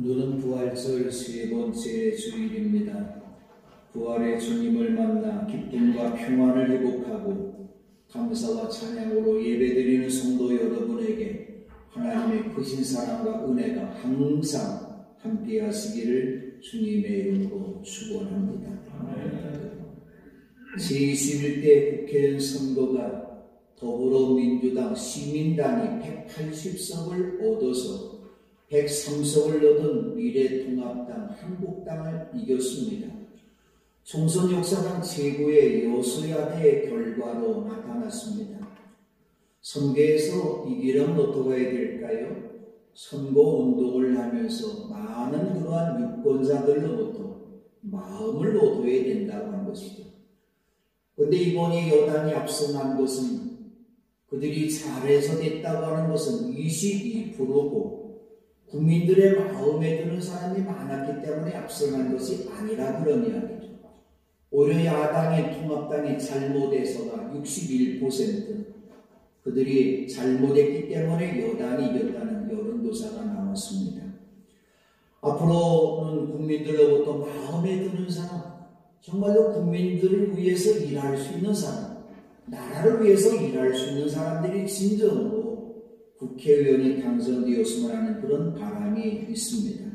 오늘은 부활절 세 번째 주일입니다. 부활의 주님을 만나 기쁨과 평안을 회복하고 감사와 찬양으로 예배드리는 성도 여러분에게 하나님의 크신 사랑과 은혜가 항상 함께 하시기를 주님의 이름으로 축원합니다. 제21대 국회의원 선거가 더불어민주당 시민당이 180석을 얻어서 103석을 얻은 미래통합당 한국당을 이겼습니다. 총선 역사상 최고의 여소야대의 결과로 나타났습니다. 선거에서 이기려면 어떻게 해야 될까요? 선거운동을 하면서 많은 그러한 유권자들로부터 마음을 얻어야 된다고 한 것이죠. 그런데 이번에 여당이 앞서간 것은 그들이 잘해서 됐다고 하는 것은 22%고 국민들의 마음에 드는 사람이 많았기 때문에 앞서간 것이 아니라 그런 이야기죠. 오히려 야당의 통합당이 잘못해서가 61%, 그들이 잘못했기 때문에 여당이 이겼다는 여론조사가 나왔습니다. 앞으로는 국민들로부터 마음에 드는 사람, 정말로 국민들을 위해서 일할 수 있는 사람, 나라를 위해서 일할 수 있는 사람들이 진정으로 국회의원이 당선되었으면 하는 그런 바람이 있습니다.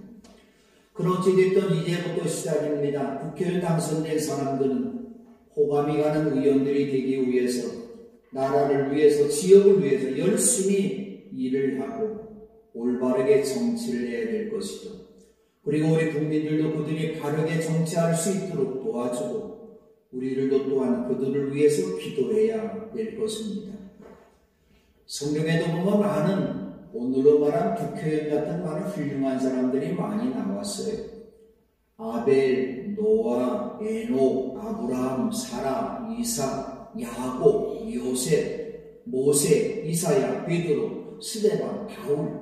그렇게됐든 이제부터 시작입니다. 국회의원 당선된 사람들은 호감이 가는 의원들이 되기 위해서, 나라를 위해서, 지역을 위해서 열심히 일을 하고 올바르게 정치를 해야 될 것이죠. 그리고 우리 국민들도 그들이 바르게 정치할 수 있도록 도와주고 우리들도 또한 그들을 위해서 기도해야 될 것입니다. 성경에도 보면 많은, 오늘로 말한 국회의원 같은 많은 훌륭한 사람들이 많이 나왔어요. 아벨, 노아, 에녹, 아브라함, 사라, 이삭, 야곱, 요셉, 모세, 이사야, 베드로, 스데반, 바울.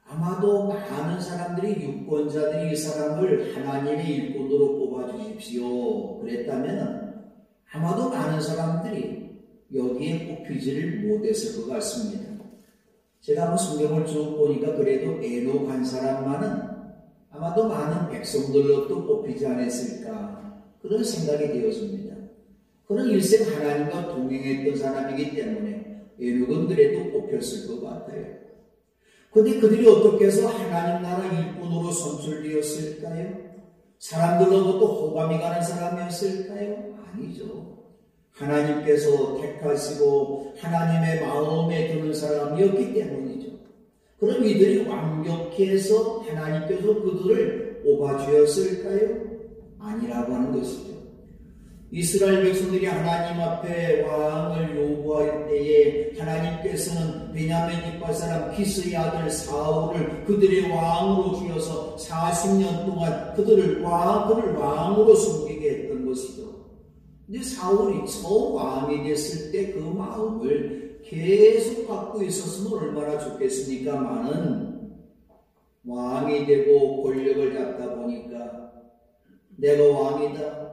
아마도 많은 사람들이, 유권자들이 이 사람을 하나님의 일꾼으로 뽑아주십시오 그랬다면 아마도 많은 사람들이 여기에 뽑히지를 못했을 것 같습니다. 제가 한번 성경을 쭉 보니까 그래도 에녹 한 사람만은 아마도 많은 백성들로도 뽑히지 않았을까 그런 생각이 되었습니다. 그런 일생 하나님과 동행했던 사람이기 때문에 에녹은 그래도 뽑혔을 것 같아요. 그런데 그들이 어떻게 해서 하나님 나라 일꾼으로 선출되었을까요? 사람들로부터 호감이 가는 사람이었을까요? 아니죠. 하나님께서 택하시고 하나님의 마음에 드는 사람이었기 때문이죠. 그럼 이들이 완벽히 해서 하나님께서 그들을 뽑아주었을까요? 아니라고 하는 것이죠. 이스라엘 백성들이 하나님 앞에 왕을 요구할 때에 하나님께서는 베냐민 이파 사람 키스의 아들 사울을 그들의 왕으로 주어서 40년 동안 그를 왕으로 섬기게 했던 것이죠. 근데 사울이 처음 왕이 됐을 때 그 마음을 계속 갖고 있었으면 얼마나 좋겠습니까마는 왕이 되고 권력을 잡다 보니까 내가 왕이다.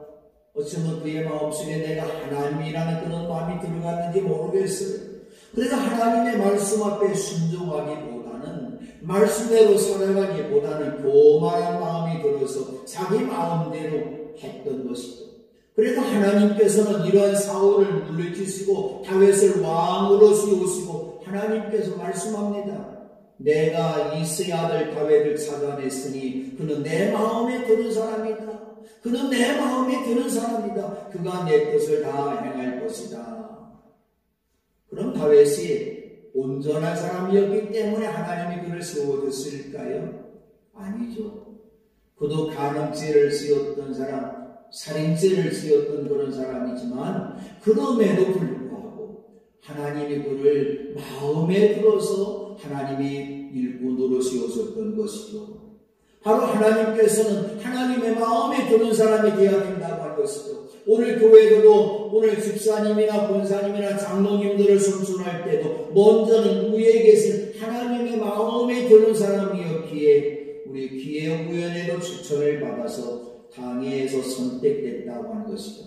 어쩌면 그의 마음속에 내가 하나님이라는 그런 마음이 들어갔는지 모르겠어요. 그래서 하나님의 말씀 앞에 순종하기보다는, 말씀대로 살아가기보다는 교만한 마음이 들어서 자기 마음대로 했던 것이죠. 그래서 하나님께서는 이러한 사울을 물리치시고 다윗을 왕으로 세우시고 하나님께서 말씀합니다. 내가 이새의 아들 다윗을 찾아냈으니 그는 내 마음에 드는 사람이다. 그는 내 마음에 드는 사람이다. 그가 내 뜻을 다 행할 것이다. 그럼 다윗이 온전한 사람이었기 때문에 하나님이 그를 세워줬을까요? 아니죠. 그도 간음죄를 지었던 사람, 살인죄를 지었던 그런 사람이지만 그럼에도 불구하고 하나님이 그를 마음에 들어서 하나님이 일꾼으로 세워줬던 것이죠. 바로 하나님께서는 하나님의 마음에 드는 사람이 되어야 된다고 할 것이죠. 오늘 교회도 오늘 집사님이나 권사님이나 장로님들을 선출할 때도 먼저는 위에 계신 하나님의 마음에 드는 사람이었기에 우리 기회의원에도 추천을 받아서 당회에서 선택됐다고 하는 것이죠.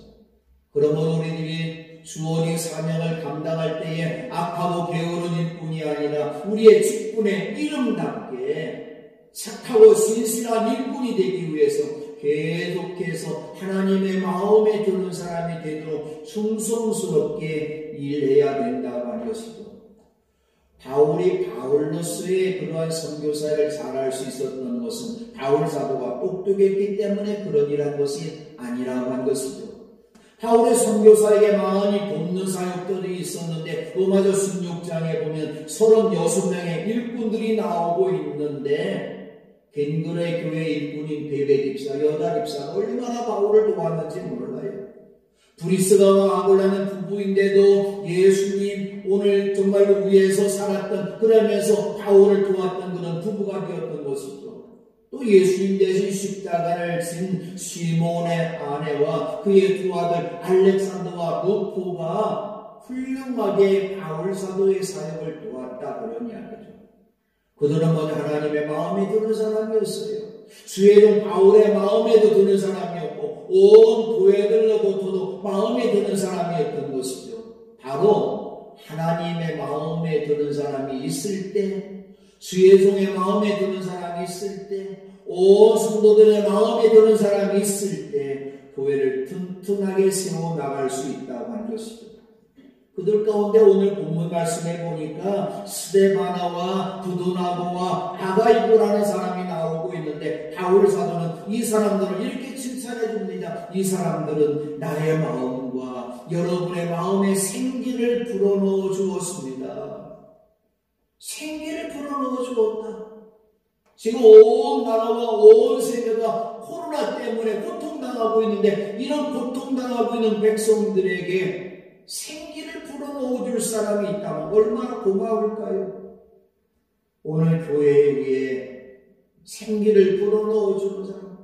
그러면 우리들이 주어진 사명을 감당할 때에 악하고 게으른 일뿐이 아니라 우리의 직분에 이름답게 착한 착하고 신실한 일꾼이 되기 위해서 계속해서 하나님의 마음에 드는 사람이 되도록 충성스럽게 일해야 된다고 하는 것이죠. 바울이 바울로서의 그러한 선교사를 잘할 수 있었던 것은 바울 사도가 똑똑했기 때문에 그런 일한 것이 아니라고 한 것이죠. 바울의 선교사에게 많이 돕는 사역들이 있었는데 로마서 16장에 보면 36명의 일꾼들이 나오고 있는데 겐그레 교회 일꾼인 베베 집사, 여다 집사가 얼마나 바울을 도왔는지 몰라요. 브리스가와 아굴라는 부부인데도 예수님 오늘 정말로 위에서 살았던, 그러면서 바울을 도왔던 그런 부부가 되었던 것이죠. 또 예수님 대신 십자가를 진 시몬의 아내와 그의 두 아들 알렉산더와 루포가 훌륭하게 바울 사도의 사역을 도왔다, 그런 이야기죠. 그들은 먼저 하나님의 마음에 드는 사람이었어요. 주의는 바울의 마음에도 드는 사람이었고 온 교회들로부터도 마음에 드는 사람이었던 것이죠. 바로 하나님의 마음에 드는 사람이 있을 때, 주의 종의 마음에 드는 사람이 있을 때, 온 성도들의 마음에 드는 사람이 있을 때 교회를 튼튼하게 세워나갈 수 있다고 하는 것이죠. 그들 가운데 오늘 본문 말씀에 보니까 스데바나와 두두나고와 아가이고라는 사람이 나오고 있는데 바울 사도는 이 사람들을 이렇게 칭찬해 줍니다. 이 사람들은 나의 마음과 여러분의 마음에 생기를 불어넣어 주었습니다. 생기를 불어넣어 주었다. 지금 온 나라와 온 세계가 코로나 때문에 고통당하고 있는데 이런 고통당하고 있는 백성들에게 생기를 불어넣어 줄 사람이 있다면 얼마나 고마울까요? 오늘 교회 위에 생기를 불어넣어 주는 사람,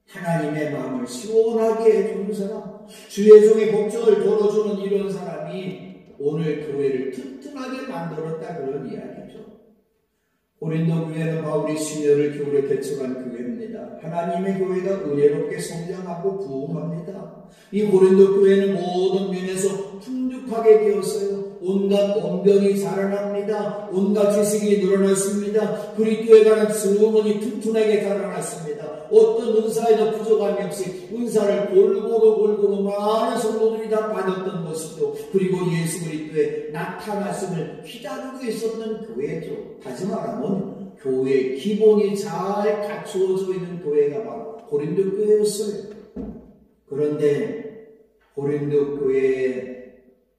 하나님의 마음을 시원하게 해주는 사람, 주의 종의 걱정을 덜어주는 이런 사람이 오늘 교회를 튼튼하게 만들었다, 그런 이야기죠. 고린도 교회는 바울이 심혈을 기울여 개척한 교회입니다. 하나님의 교회가 은혜롭게 성장하고 부흥합니다. 이 고린도 교회는 모든 면에서 풍족하게 되었어요. 온갖 언변이 자라납니다. 온갖 지식이 늘어났습니다. 그리스도에 관한 증언이 튼튼하게 자라났습니다. 어떤 은사에도 부족함이 없이 은사를 골고루 많은 성도들이 다 받았던 것이죠. 그리고 예수 그리스도의 나타났음을 기다리고 있었던 교회죠. 다시 말하면 교회의 기본이 잘 갖추어져 있는 교회가 바로 고린도 교회였어요. 그런데 고린도 교회의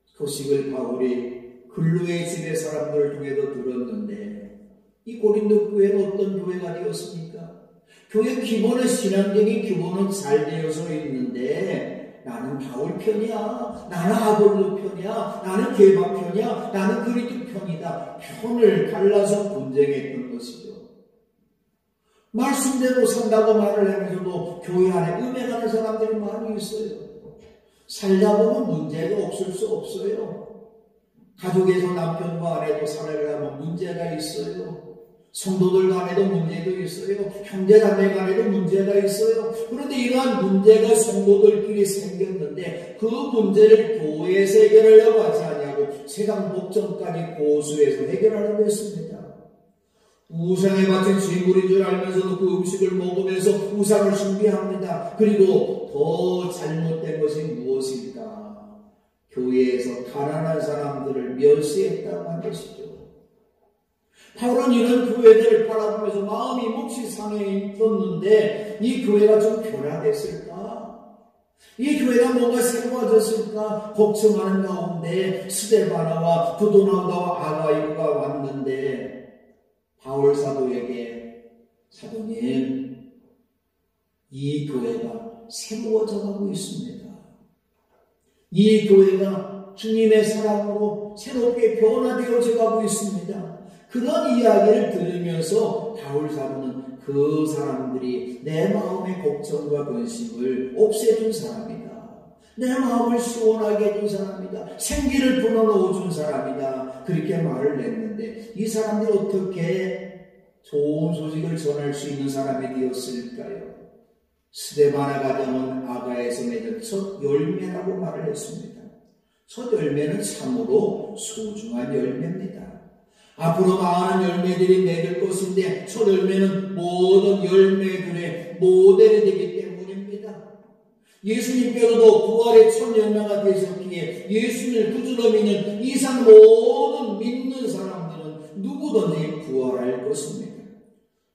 소식을 바울이 글로의 집의 사람들을 통해서 들었는데 이 고린도 교회는 어떤 교회가 되었습니까? 교회 기본은 신앙적인 기본은 잘 되어서 있는데 나는 바울 편이야, 나는 아볼로 편이야, 나는 게바 편이야, 나는 그리스도 편이다, 편을 갈라서 분쟁했던 것이죠. 말씀대로 산다고 말을 하면서도 교회 안에 음해가는 사람들이 많이 있어요. 살다 보면 문제가 없을 수 없어요. 가족에서 남편과 아내도 살아가면 문제가 있어요. 성도들 간에도 문제도 있어요. 형제 자매 간에도 문제가 있어요. 그런데 이러한 문제가 성도들끼리 생겼는데 그 문제를 교회에서 해결하려고 하지 않냐고 세상 목전까지 고수해서 해결하려고 했습니다. 우상에 바친 제물인 줄 알면서도 그 음식을 먹으면서 우상을 숭배합니다. 그리고 더 잘못된 것이 무엇일까? 교회에서 가난한 사람들을 멸시했다고 한 것이죠. 바울은 이런 교회들을 바라보면서 마음이 몹시 상해 있었는데 이 교회가 좀 변화됐을까? 이 교회가 뭔가 새로워졌을까? 걱정하는 가운데 스데바나와 두도나가와 아가이고가 왔는데 바울 사도에게 사도님, 이 교회가 새로워져 가고 있습니다. 이 교회가 주님의 사랑으로 새롭게 변화되어져 가고 있습니다. 그런 이야기를 들으면서 바울 사도는 그 사람들이 내 마음의 걱정과 근심을 없애준 사람이다. 내 마음을 시원하게 해준 사람이다. 생기를 불어넣어준 사람이다. 그렇게 말을 냈는데 이 사람들이 어떻게 좋은 소식을 전할 수 있는 사람이 되었을까요? 스데바나 가정은 아가에서 맺은 첫 열매라고 말을 했습니다. 첫 열매는 참으로 소중한 열매입니다. 앞으로 많은 열매들이 맺을 것인데 첫 열매는 모든 열매들의 모델이 되기 때문입니다. 예수님께서도 부활의 첫 열매가 되셨기에 예수님을 구주로 믿는 이상 모든 믿는 사람들은 누구든지 부활할 것입니다.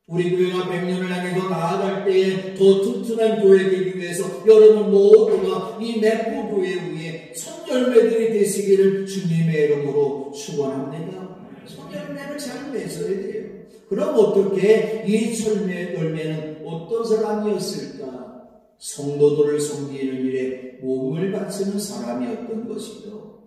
우리 교회가 100년을 향해서 나아갈 때에 더 튼튼한 교회 되기 위해서 여러분 모두가 이 내포 교회 위에 첫 열매들이 되시기를 주님의 이름으로 축원합니다. 첫 열매를 잘 맺어야 돼요. 그럼 어떻게 이 첫 열매는 어떤 사람이었을까? 성도들을 섬기는 일에 몸을 바치는 사람이었던 것이죠.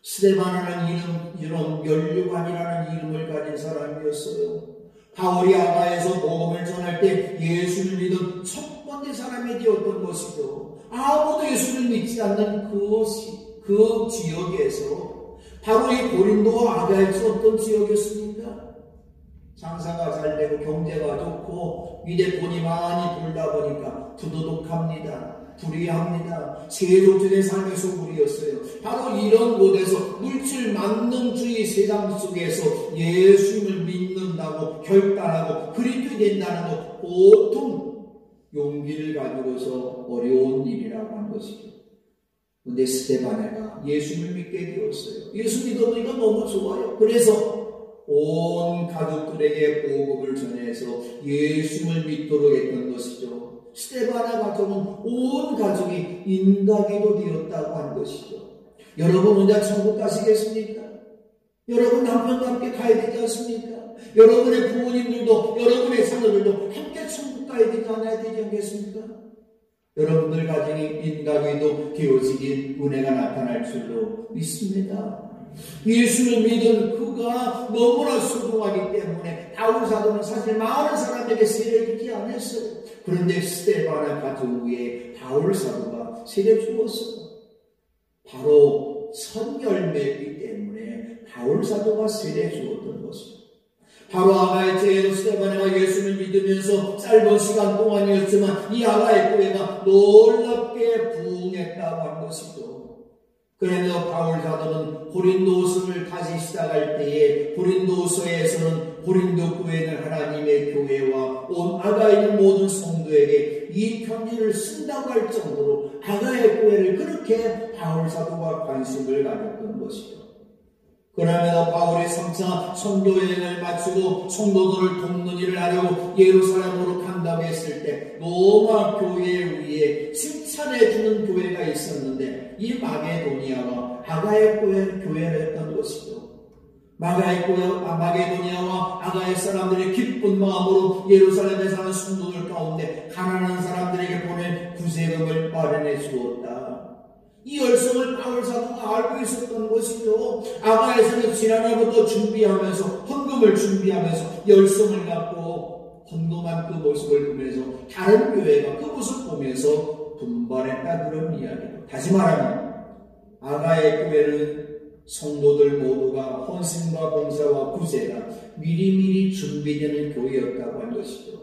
스데반이라는 이런 면류관이라는 이름을 가진 사람이었어요. 바울이 아가에서 복음을 전할 때 예수를 믿은 첫 번째 사람이 되었던 것이죠. 아무도 예수를 믿지 않는 그 지역에서 바로 이 고린도와 아가에서 어떤 지역이었습니까? 장사가 잘 되고 경제가 좋고 위대 돈이 많이 벌다 보니까 부도덕합니다. 불의합니다. 세속적인 삶의 소굴이었어요. 바로 이런 곳에서 물질 만능주의 세상 속에서 예수님을 믿는다고 결단하고 그리스도 된다는 것 보통 용기를 가지고서 어려운 일이라고 한 것이죠. 근데 스데반에가 예수님을 믿게 되었어요. 예수 믿어보니까 너무 좋아요. 그래서 온 가족들에게 복음을 전해서 예수님을 믿도록 했던 것이죠. 스데반의 가족은 온 가족이 인가기도 되었다고 한 것이죠. 여러분 혼자 천국 가시겠습니까? 여러분 남편과 함께 가야 되지 않습니까? 여러분의 부모님들도 여러분의 자녀들도 함께 천국 가야 되지 않아야 되지 않겠습니까? 여러분들 가정이 인가기도 되어지긴 은혜가 나타날 줄로 믿습니다. 예수를 믿은 그가 너무나 소중하기 때문에 바울 사도는 사실 많은 사람에게 세례를 주지 않았어요. 그런데 스데반의 가족 위에 바울 사도가 세례 주었어요. 바로 첫 열매이기 때문에 바울 사도가 세례 주었던 것입니다. 바로 아가의 때에도 스데반이가 예수를 믿으면서 짧은 시간 동안이었지만 이 아가의 교회가 놀랍게 부흥했다고 한 것이죠. 그래서 바울 사도는 고린도서를 다시 시작할 때에 고린도서에서는 고린도 교회는 하나님의 교회와 온 아가에 있는 모든 성도에게 이 편지를 쓴다고 할 정도로 아가의 교회를 그렇게 바울 사도가 관심을 가졌던 것이죠. 그러면서 바울이 3차 선교여행을 마치고 성도들을 돕는 일을 하려고 예루살렘으로 간다고 했을 때 로마 교회 위에 칭찬해주는 교회가 있었는데 이 마게도니아와 아가의 교회를 했던 것이죠. 마게도니아와 아가의 사람들이 기쁜 마음으로 예루살렘에 사는 성도들 가운데 가난한 사람들에게 보낸 구세금을 마련해 주었다. 이 열성을 바울 사도가 알고 있었던 것이죠. 아가에서는 지난해부터 준비하면서 헌금을 준비하면서 열성을 갖고 헌금한 그 모습을 보면서 다른 교회가 그 모습을 보면서 분발했다 그런 이야기죠. 다시 말하면 아가의 교회는 성도들 모두가 헌신과 봉사와 구제가 미리미리 준비되는 교회였다고 한 것이죠.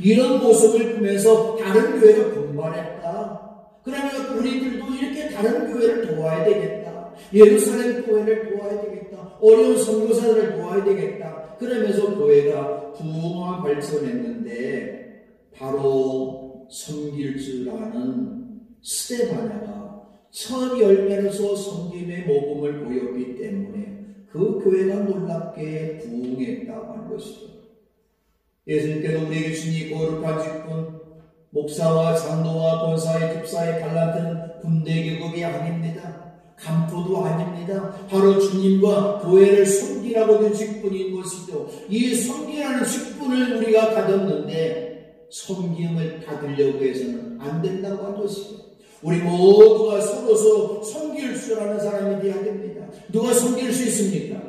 이런 모습을 보면서 다른 교회가 분발했다. 그러면 우리들도 이렇게 다른 교회를 도와야 되겠다. 예루살렘 교회를 도와야 되겠다. 어려운 선교사들을 도와야 되겠다. 그러면서 교회가 부흥화 발전했는데 바로 섬길 줄 아는 스데반야가 첫 열매로서 섬김의 모범을 보였기 때문에 그 교회가 놀랍게 부흥했다고 한 것이죠. 예수님께서 우리에게 주니 거룩한 직분 목사와 장로와 권사의 집사의 달란트는 군대 계급이 아닙니다. 간부도 아닙니다. 바로 주님과 교회를 섬기라고 된 직분인 것이죠. 이 섬기라는 직분을 우리가 가졌는데 섬김을 받으려고 해서는 안 된다고 한 것이죠. 우리 모두가 서로 섬길 줄 아는 사람이 되어야 됩니다. 누가 섬길 수 있습니까?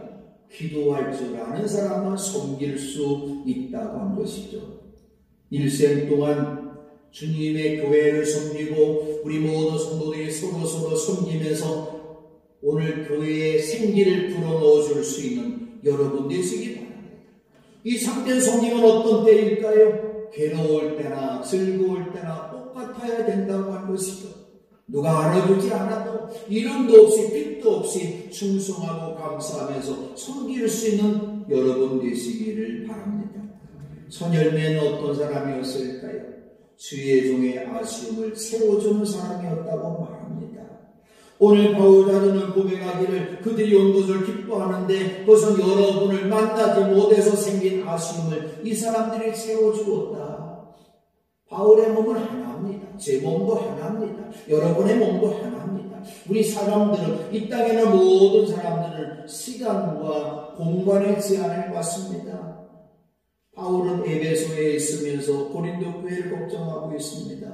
기도할 줄 아는 사람만 섬길 수 있다고 한 것이죠. 일생 동안 주님의 교회를 섬기고 우리 모든 성도들이 서로 섬기면서 오늘 교회에 생기를 불어넣어 줄 수 있는 여러분 되시기 바랍니다. 이 참된 섬김은 어떤 때일까요? 괴로울 때나 즐거울 때나 똑같아야 된다고 한 것이죠. 누가 알아주지 않아도 이름도 없이 빛도 없이 충성하고 감사하면서 섬길 수 있는 여러분 되시기를 바랍니다. 손열매는 어떤 사람이었을까요? 주의 종의 아쉬움을 채워주는 사람이었다고 말합니다. 오늘 바울 사도는 고백하기를 그들이 온 것을 기뻐하는데 그것은 여러분을 만나지 못해서 생긴 아쉬움을 이 사람들이 채워주었다. 바울의 몸은 하나입니다. 제 몸도 하나입니다. 여러분의 몸도 하나입니다. 우리 사람들은, 이 땅에는 모든 사람들은 시간과 공간의 제한을 받습니다. 바울은 에베소에 있으면서 고린도 교회를 걱정하고 있습니다.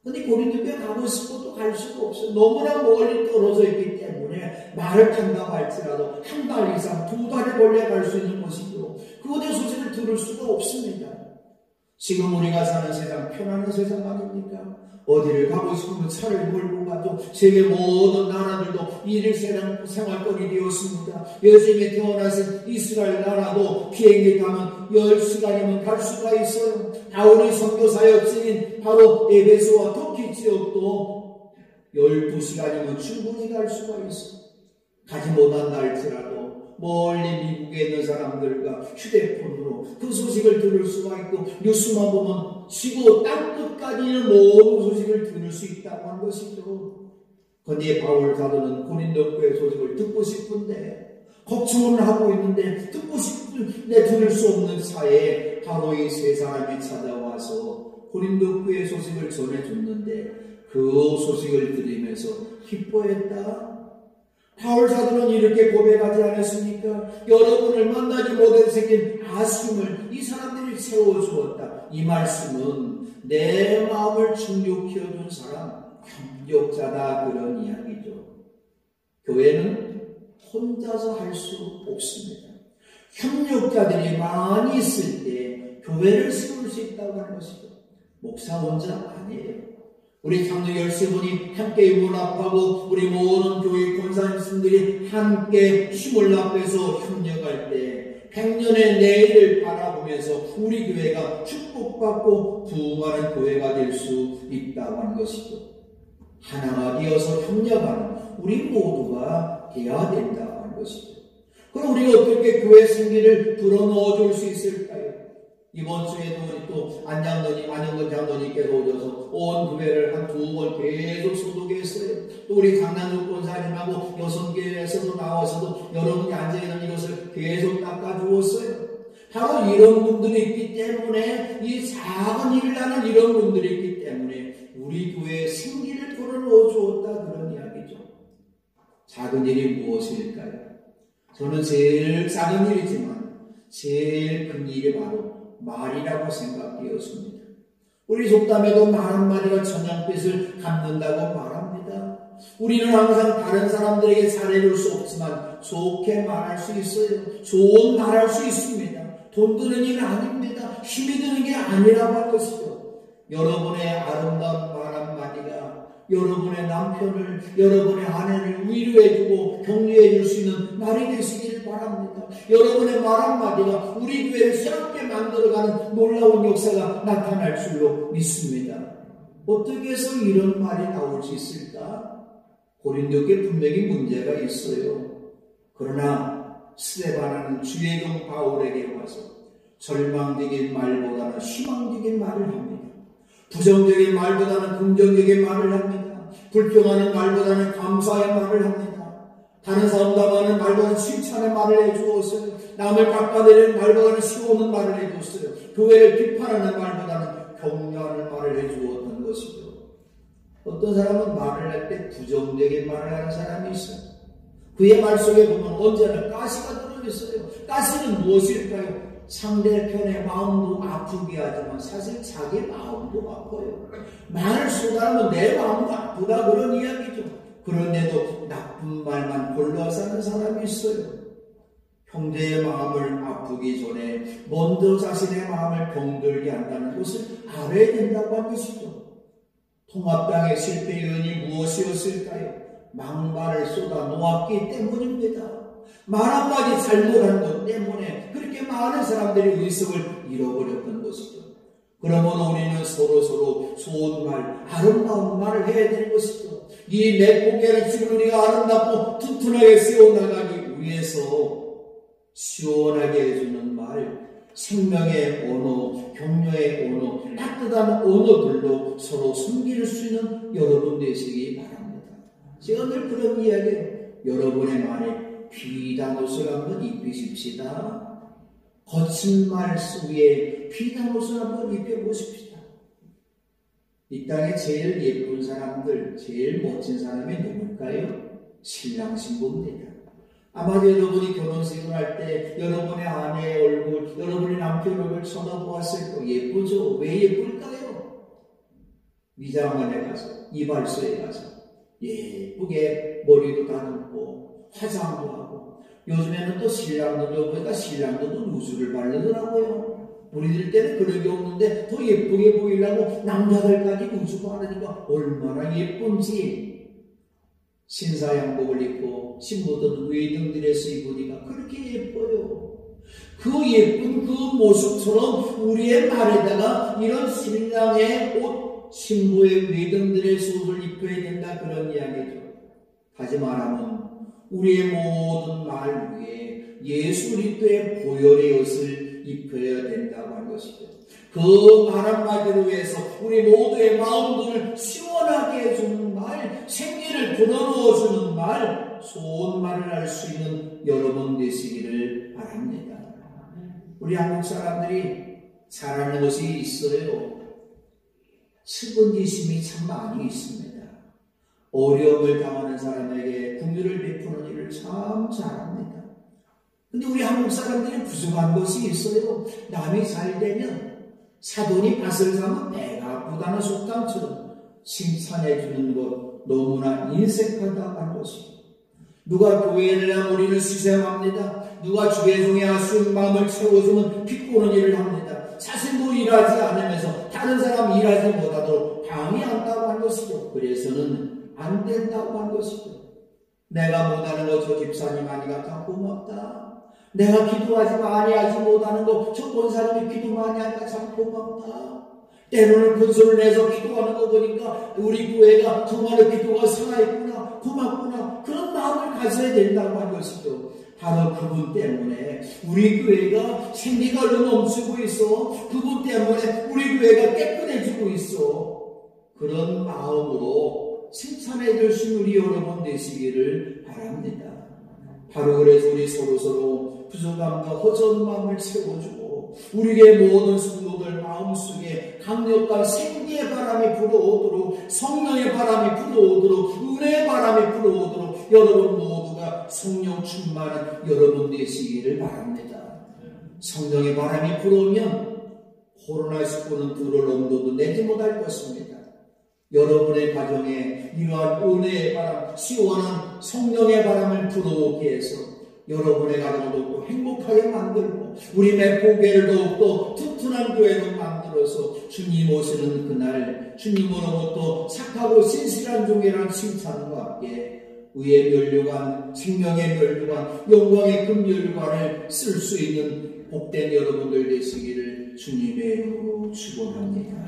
근데 고린도 교회 가고 싶어도 갈 수가 없어요. 너무나 멀리 떨어져 있기 때문에 말을 탄다고 할지라도 한 달 이상, 2달에 걸려 갈 수 있는 곳이고 그곳의 소식을 들을 수가 없습니다. 지금 우리가 사는 세상 편안한 세상 아닙니까? 어디를 가고 싶으면 차를 몰고 가도 세계 모든 나라들도 일일 생활권이 되었습니다. 요즘에 태어나신 이스라엘 나라도 비행기 타면 10시간이면 갈 수가 있어요. 바울이 선교사역지인 바로 에베소와 터키 지역도 12시간이면 충분히 갈 수가 있어요. 가지 못한다 할지라도 멀리 미국에 있는 사람들과 휴대폰으로 그 소식을 들을 수가 있고 뉴스만 보면 지구 땅끝까지 있는 모든 소식을 들을 수 있다고 하는 것이죠. 그런데 바울 사도는 고린도 교회 소식을 듣고 싶은데 걱정을 하고 있는데 듣고 싶은데 들을 수 없는 차에 바로 이 세 사람이 찾아와서 고린도 교회 소식을 전해줬는데 그 소식을 들으면서 기뻐했다. 바울 사도는 이렇게 고백하지 않았습니까? 여러분을 만나지 못해 생긴 아쉬움을 이 사람들이 채워주었다. 이 말씀은 내 마음을 충족해준 사람, 협력자다, 그런 이야기죠. 교회는 혼자서 할 수 없습니다. 협력자들이 많이 있을 때 교회를 세울 수 있다고 하는 것이죠. 목사 혼자 아니에요. 우리 장로 13분이 함께 문합하고 우리 모든 교회 권사님들이 함께 힘을 합해서 협력할 때 100년의 내일을 바라보면서 우리 교회가 축복받고 부흥하는 교회가 될 수 있다고 하는 것이죠. 하나가 되어서 협력하는 우리 모두가 되어야 된다고 하는 것이죠. 그럼 우리가 어떻게 교회 생기를 불어넣어 줄 수 있을까요? 이번 주에도 우리 또 안영건 장로님께서 오셔서 온 교회를 한 2번 계속 소독했어요. 또 우리 강남육 권사님하고 여성교회에서도 나와서도 여러분이 앉아있는 이것을 계속 닦아주었어요. 바로 이런 분들이 있기 때문에, 이 작은 일을 하는 이런 분들이 있기 때문에 우리 교회에 생기를 불어넣어 주었다, 그런 이야기죠. 작은 일이 무엇일까요? 저는 제일 작은 일이지만 제일 큰 일이 바로 말이라고 생각되었습니다. 우리 속담에도 말 한마디가 천냥빛을 갚는다고 말합니다. 우리는 항상 다른 사람들에게 잘해줄 수 없지만 좋게 말할 수 있어요. 좋은 말할 수 있습니다. 돈 드는 일 아닙니다. 힘이 드는 게 아니라고 할 것이죠. 여러분의 아름다운 말 한마디가 여러분의 남편을, 여러분의 아내를 위로해주고 격려해줄 수 있는 말이 되시길 바랍니다. 여러분의 말 한마디가 우리 교회를 새롭게 만들어가는 놀라운 역사가 나타날 줄로 믿습니다. 어떻게 해서 이런 말이 나올 수 있을까? 고린도교에 분명히 문제가 있어요. 그러나 스데반은 주의 종 바울에게 와서 절망적인 말보다는 희망적인 말을 합니다. 부정적인 말보다는 긍정적인 말을 합니다. 불평하는 말보다는 감사의 말을 합니다. 다른 사람 담하는 말보다는 칭찬의 말을 해주었어요. 남을 깎아내리는 말보다는 세우는 말을 해주었어요. 교회를 비판하는 말보다는 격려하는 말을 해주었던 것이죠. 어떤 사람은 말을 할 때 부정적인 말을 하는 사람이 있어요. 그의 말 속에 보면 언제나 가시가 들어있어요. 가시는 무엇일까요? 상대편의 마음도 아프게 하지만 사실 자기 마음도 아파요. 말을 쏟아내면 내 마음도 아프다, 그런 이야기죠. 그런데도 나쁜 말만 골라서 하는 사람이 있어요. 형제의 마음을 아프기 전에 먼저 자신의 마음을 병들게 한다는 것을 알아야 된다고 하는 것이죠. 통합당의 실패 요인이 무엇이었을까요? 막말을 쏟아 놓았기 때문입니다. 말 한마디 잘못한 것 때문에 그렇게 많은 사람들이 의석을 잃어버렸던 것이죠. 그러므로 우리는 서로 좋은 말, 아름다운 말을 해야 되는 것이죠. 이 내포계를 지금 우리가 아름답고 튼튼하게 세워나가기 위해서 시원하게 해주는 말, 생명의 언어, 격려의 언어, 따뜻한 언어들로 서로 섬길 수 있는 여러분 되시기 바랍니다. 제가 늘 그런 이야기예요. 여러분의 말에 비단 옷을 한번 입히십시다. 거친 말 위에 비단 옷을 한번 입혀보십시다. 이 땅에 제일 예쁜 사람들, 제일 멋진 사람이 누굴까요? 신랑 신부입니다. 아마 여러분이 결혼식을 할 때 여러분의 아내의 얼굴, 여러분의 남편 얼굴 쳐다보았을 거 예쁘죠? 왜 예쁠까요? 미장원에 가서, 이발소에 가서 예쁘게 머리도 다듬고 화장도 하고, 요즘에는 또 신랑들도 보니까 신랑들도 누수를 바르더라고요. 우리들 때는 그런 게 없는데 더 예쁘게 보이려고 남자들까지 누수 바르니까 얼마나 예쁜지. 신사 양복을 입고 신부들은 웨딩드레스 입으니까 그렇게 예뻐요. 그 예쁜 그 모습처럼 우리의 말에다가 이런 신랑의 옷, 신부의 웨딩드레스 옷을 입혀야 된다, 그런 이야기죠. 다시 말하면 우리의 모든 말 위에 예수 그리스도의 보혈의 옷을 입혀야 된다고 한 것이죠. 그 말 한마디로 해서 우리 모두의 마음들을 시원하게 해주는 말, 생기를 불어넣어주는 말, 좋은 말을 할 수 있는 여러분 되시기를 바랍니다. 우리 한국 사람들이 잘하는 것이 있어요. 측은지심이 참 많이 있습니다. 어려움을 당하는 사람에게 긍휼을 베푸는 일을 참 잘합니다. 근데 우리 한국 사람들이 부족한 것이 있어요. 남이 잘 되면 사돈이 밭을 사면 배가 아프다는 속담처럼 칭찬해 주는 것 너무나 인색하다 하는 것이죠. 누가 교회를 하면 우리는 수생합니다. 누가 주의 종의 아쉬운 마음을 채워주면 비꼬는 일을 합니다. 자신도 일하지 않으면서 다른 사람 일하지 못하도록 방해한다고 한 것이죠. 그래서는 안 된다고 한 것이죠. 내가 못하는 거 저 집사님 아니가 참 고맙다. 내가 기도하지 많이 하지 못하는 거 저 권사님이 기도 많이 하니까 참 고맙다. 때로는 큰 소리를 내서 기도하는 거 보니까 우리 교회가 정말로 기도가 살아있구나, 고맙구나, 그런 마음을 가져야 된다고 한 것이죠. 바로 그분 때문에 우리 교회가 생기가 넘치고 있어. 그분 때문에 우리 교회가 깨끗해지고 있어. 그런 마음으로 칭찬해 줄 수 있는 우리 여러분 되시기를 바랍니다. 바로 그래서 우리 서로 부족함과 허전 마음을 채워주고 우리의 모든 성도들 마음속에 강력한 생기의 바람이 불어오도록, 성령의 바람이 불어오도록, 은혜의 바람이 불어오도록 여러분 모두가 성령 충만한 여러분 되시기를 바랍니다. 성령의 바람이 불어오면 코로나19는 들어올 온도도 내지 못할 것입니다. 여러분의 가정에 이러한 은혜의 바람, 시원한 성령의 바람을 불어오게 해서 여러분의 가정을 더욱더 행복하게 만들고 우리 매포교회를 더욱더 튼튼한 교회로 만들어서 주님 오시는 그날 주님으로부터 착하고 신실한 종이라는 칭찬과 함께 의의 면류관, 생명의 면류관, 영광의 금면류관을 쓸 수 있는 복된 여러분들 되시기를 주님의 이름으로 축원합니다.